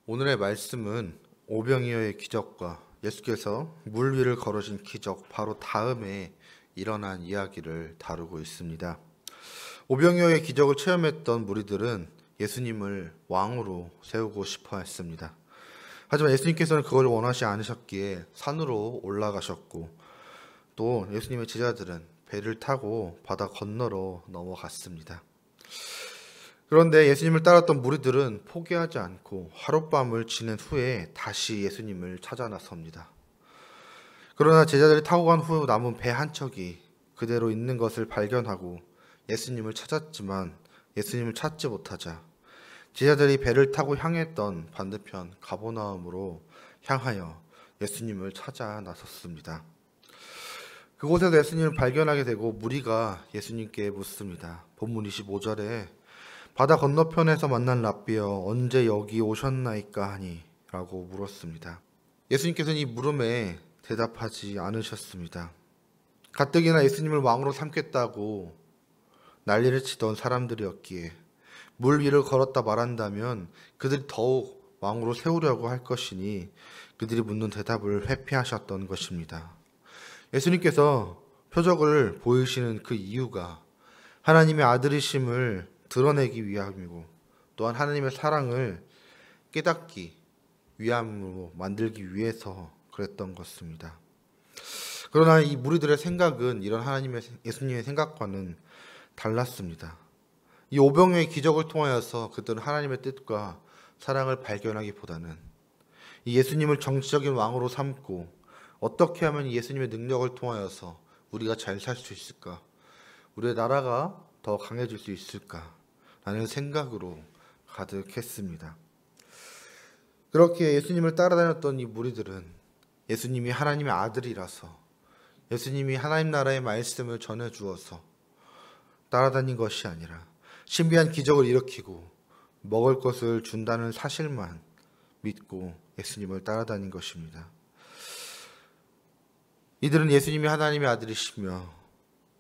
오늘의 말씀은 오병이어의 기적과 예수께서 물 위를 걸으신 기적 바로 다음에 일어난 이야기를 다루고 있습니다. 오병이어의 기적을 체험했던 무리들은 예수님을 왕으로 세우고 싶어 했습니다. 하지만 예수님께서는 그걸 원하지 않으셨기에 산으로 올라가셨고, 또 예수님의 제자들은 배를 타고 바다 건너로 넘어갔습니다. 그런데 예수님을 따랐던 무리들은 포기하지 않고 하룻밤을 지낸 후에 다시 예수님을 찾아 나섭니다. 그러나 제자들이 타고 간 후 남은 배 한 척이 그대로 있는 것을 발견하고 예수님을 찾았지만 예수님을 찾지 못하자 제자들이 배를 타고 향했던 반대편 가버나움으로 향하여 예수님을 찾아 나섰습니다. 그곳에서 예수님을 발견하게 되고 무리가 예수님께 묻습니다. 본문 25절에 바다 건너편에서 만난 랍비여 언제 여기 오셨나이까 하니 라고 물었습니다. 예수님께서는 이 물음에 대답하지 않으셨습니다. 가뜩이나 예수님을 왕으로 삼겠다고 난리를 치던 사람들이었기에 물 위를 걸었다 말한다면 그들이 더욱 왕으로 세우려고 할 것이니 그들이 묻는 대답을 회피하셨던 것입니다. 예수님께서 표적을 보이시는 그 이유가 하나님의 아들이심을 드러내기 위함이고 또한 하나님의 사랑을 깨닫기 위함으로 만들기 위해서 그랬던 것입니다. 그러나 이 무리들의 생각은 이런 예수님의 생각과는 달랐습니다. 이 오병이어의 기적을 통하여서 그들은 하나님의 뜻과 사랑을 발견하기보다는 이 예수님을 정치적인 왕으로 삼고 어떻게 하면 예수님의 능력을 통하여서 우리가 잘 살 수 있을까? 우리의 나라가 더 강해질 수 있을까? 라는 생각으로 가득했습니다. 그렇게 예수님을 따라다녔던 이 무리들은 예수님이 하나님의 아들이라서 예수님이 하나님 나라의 말씀을 전해주어서 따라다닌 것이 아니라 신비한 기적을 일으키고 먹을 것을 준다는 사실만 믿고 예수님을 따라다닌 것입니다. 이들은 예수님이 하나님의 아들이시며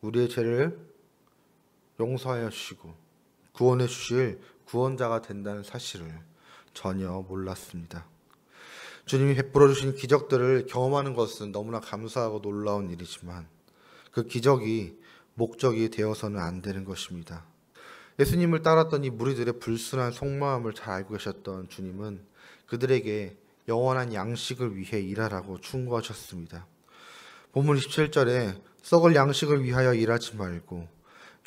우리의 죄를 용서하여 주시고 구원해 주실 구원자가 된다는 사실을 전혀 몰랐습니다. 주님이 베풀어 주신 기적들을 경험하는 것은 너무나 감사하고 놀라운 일이지만 그 기적이 목적이 되어서는 안 되는 것입니다. 예수님을 따랐던 이 무리들의 불순한 속마음을 잘 알고 계셨던 주님은 그들에게 영원한 양식을 위해 일하라고 충고하셨습니다. 본문 27절에 썩을 양식을 위하여 일하지 말고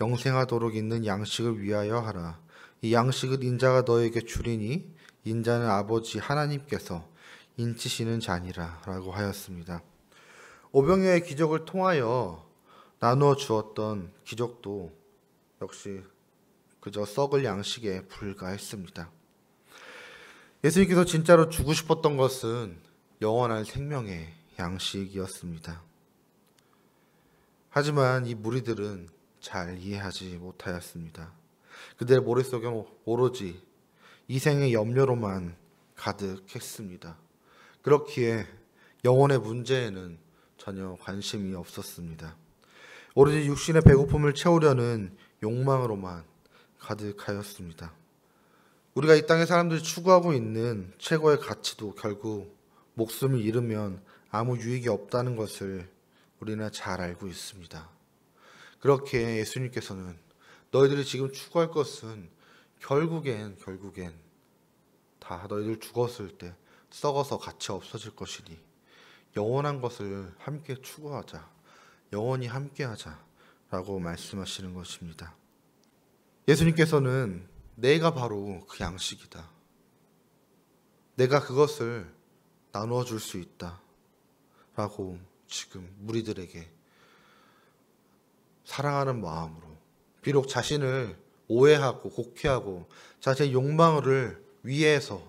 영생하도록 있는 양식을 위하여 하라. 이 양식을 인자가 너에게 주리니 인자는 아버지 하나님께서 인치시는 자니라 라고 하였습니다. 오병이어의 기적을 통하여 나누어 주었던 기적도 역시 그저 썩을 양식에 불과했습니다. 예수님께서 진짜로 주고 싶었던 것은 영원한 생명의 양식이었습니다. 하지만 이 무리들은 잘 이해하지 못하였습니다. 그들의 머릿속에 오로지 이생의 염려로만 가득했습니다. 그렇기에 영혼의 문제에는 전혀 관심이 없었습니다. 오로지 육신의 배고픔을 채우려는 욕망으로만 가득하였습니다. 우리가 이 땅의 사람들이 추구하고 있는 최고의 가치도 결국 목숨을 잃으면 아무 유익이 없다는 것을 우리는 잘 알고 있습니다. 그렇게 예수님께서는 너희들이 지금 추구할 것은 결국엔 다 너희들 죽었을 때 썩어서 가치 없어질 것이니 영원한 것을 함께 추구하자, 영원히 함께하자 라고 말씀하시는 것입니다. 예수님께서는 내가 바로 그 양식이다. 내가 그것을 나누어 줄 수 있다 라고 지금 무리들에게 사랑하는 마음으로 비록 자신을 오해하고 곡해하고 자신의 욕망을 위해서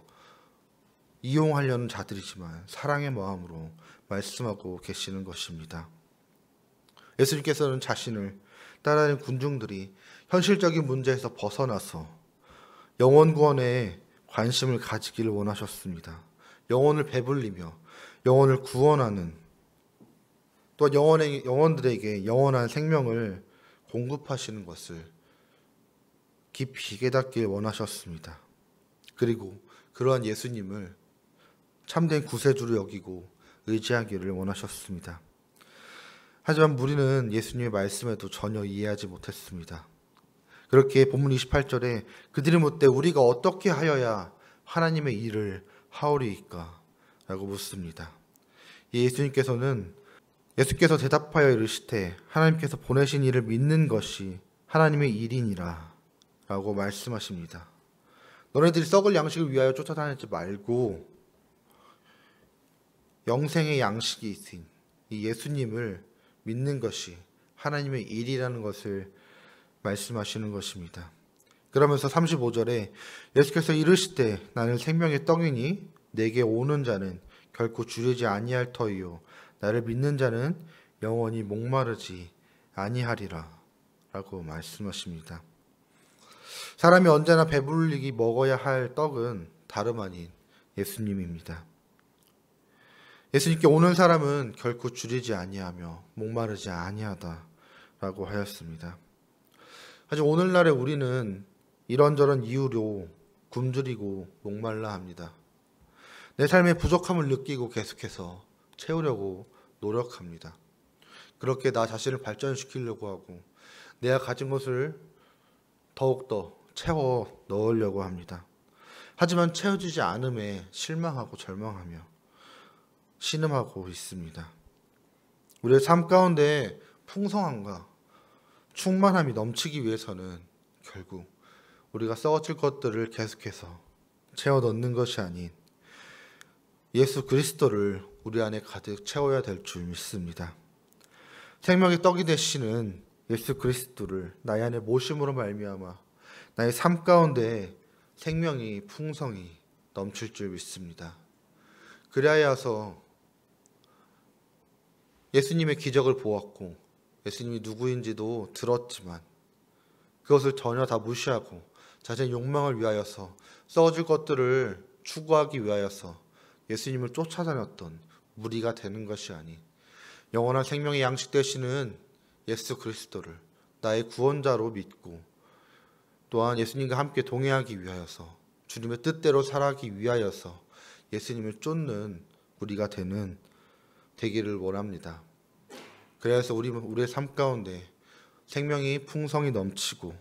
이용하려는 자들이지만 사랑의 마음으로 말씀하고 계시는 것입니다. 예수님께서는 자신을 따라다니는 군중들이 현실적인 문제에서 벗어나서 영혼 구원에 관심을 가지기를 원하셨습니다. 영혼을 배불리며 영혼을 구원하는 또 영혼들에게 영원한 생명을 공급하시는 것을 깊이 깨닫길 원하셨습니다. 그리고 그러한 예수님을 참된 구세주로 여기고 의지하기를 원하셨습니다. 하지만 우리는 예수님의 말씀에도 전혀 이해하지 못했습니다. 그렇게 본문 28절에 그들이 묻되 우리가 어떻게 하여야 하나님의 일을 하오리이까? 라고 묻습니다. 예수께서 대답하여 이르시되 하나님께서 보내신 이를 믿는 것이 하나님의 일이니라 라고 말씀하십니다. 너네들이 썩을 양식을 위하여 쫓아다니지 말고 영생의 양식이 있으신 이 예수님을 믿는 것이 하나님의 일이라는 것을 말씀하시는 것입니다. 그러면서 35절에 예수께서 이르시되 나는 생명의 떡이니 내게 오는 자는 결코 주리지 아니할 터이요 나를 믿는 자는 영원히 목마르지 아니하리라 라고 말씀하십니다. 사람이 언제나 배불리게 먹어야 할 떡은 다름 아닌 예수님입니다. 예수님께 오는 사람은 결코 줄이지 아니하며 목마르지 아니하다라고 하였습니다. 하지만 오늘날에 우리는 이런저런 이유로 굶주리고 목말라 합니다. 내 삶의 부족함을 느끼고 계속해서 채우려고 노력합니다. 그렇게 나 자신을 발전시키려고 하고 내가 가진 것을 더욱더 채워 넣으려고 합니다. 하지만 채워지지 않음에 실망하고 절망하며 신음하고 있습니다. 우리의 삶 가운데 풍성함과 충만함이 넘치기 위해서는 결국 우리가 썩어질 것들을 계속해서 채워 넣는 것이 아닌 예수 그리스도를 우리 안에 가득 채워야 될 줄 믿습니다. 생명의 떡이 되시는 예수 그리스도를 나의 안에 모심으로 말미암아 나의 삶 가운데 생명이 풍성히 넘칠 줄 믿습니다. 그리하여서 예수님의 기적을 보았고 예수님이 누구인지도 들었지만 그것을 전혀 다 무시하고 자신의 욕망을 위하여서 썩어질 것들을 추구하기 위하여서 예수님을 쫓아다녔던 무리가 되는 것이 아닌 영원한 생명의 양식 되시는 예수 그리스도를 나의 구원자로 믿고 또한 예수님과 함께 동행하기 위하여서 주님의 뜻대로 살아가기 위하여서 예수님을 쫓는 우리가 되기를 원합니다. 그래서 우리의 삶 가운데 생명이 풍성히 넘치고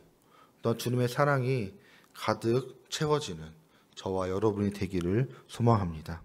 또 주님의 사랑이 가득 채워지는 저와 여러분이 되기를 소망합니다.